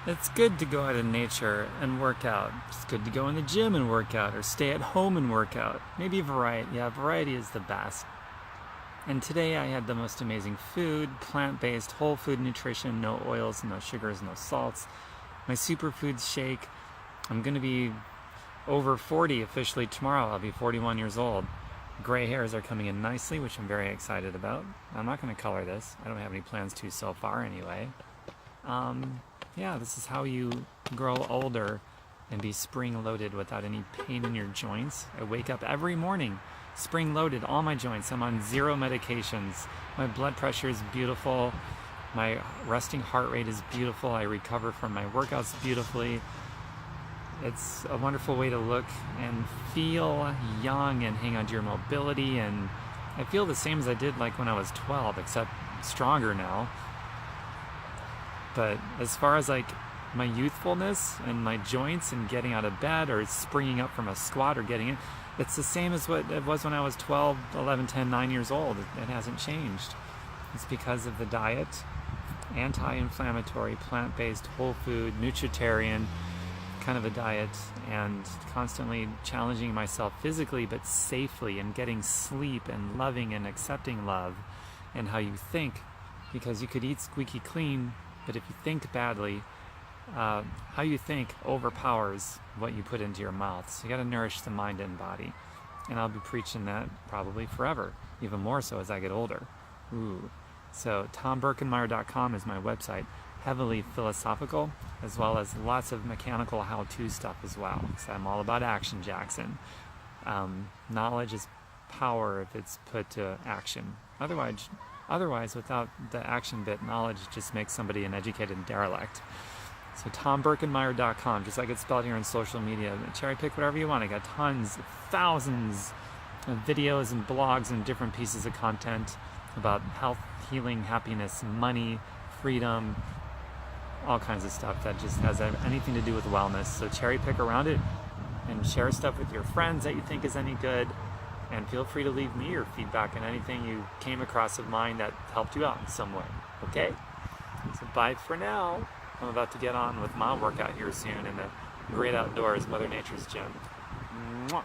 It's good to go out in nature and work out. It's good to go in the gym and work out, or stay at home and work out. Maybe variety. Yeah, variety is the best. And today I had the most amazing food, plant-based, whole food nutrition, no oils, no sugars, no salts. My superfoods shake. I'm going to be over 40 officially tomorrow. I'll be 41 years old. Gray hairs are coming in nicely, which I'm very excited about. I'm not going to color this. I don't have any plans to so far anyway. Yeah, this is how you grow older and be spring-loaded without any pain in your joints. I wake up every morning spring-loaded, all my joints. I'm on 0 medications. My blood pressure is beautiful. My resting heart rate is beautiful. I recover from my workouts beautifully. It's a wonderful way to look and feel young and hang on to your mobility. And I feel the same as I did like when I was 12, except stronger now. But as far as like my youthfulness and my joints and getting out of bed or springing up from a squat or getting in, it's the same as what it was when I was 12, 11, 10, 9 years old. It hasn't changed. It's because of the diet, anti-inflammatory, plant-based, whole food, nutritarian kind of a diet, and constantly challenging myself physically but safely, and getting sleep and loving and accepting love, and how you think, because you could eat squeaky clean, but if you think badly, how you think overpowers what you put into your mouth. So you got to nourish the mind and body. And I'll be preaching that probably forever, even more so as I get older. Ooh. So TomBerkenmeyer.com is my website. Heavily philosophical, as well as lots of mechanical how-to stuff as well. So I'm all about action, Jackson. Knowledge is power if it's put to action. Otherwise, without the action bit, knowledge just makes somebody an educated derelict. So TomBerkenmeyer.com, just like it's spelled here on social media. Cherry pick whatever you want. I got tons, thousands of videos and blogs and different pieces of content about health, healing, happiness, money, freedom, all kinds of stuff that just has anything to do with wellness. So cherry pick around it and share stuff with your friends that you think is any good. And feel free to leave me your feedback on anything you came across of mine that helped you out in some way. Okay? So bye for now. I'm about to get on with my workout here soon in the great outdoors, Mother Nature's gym. Mwah.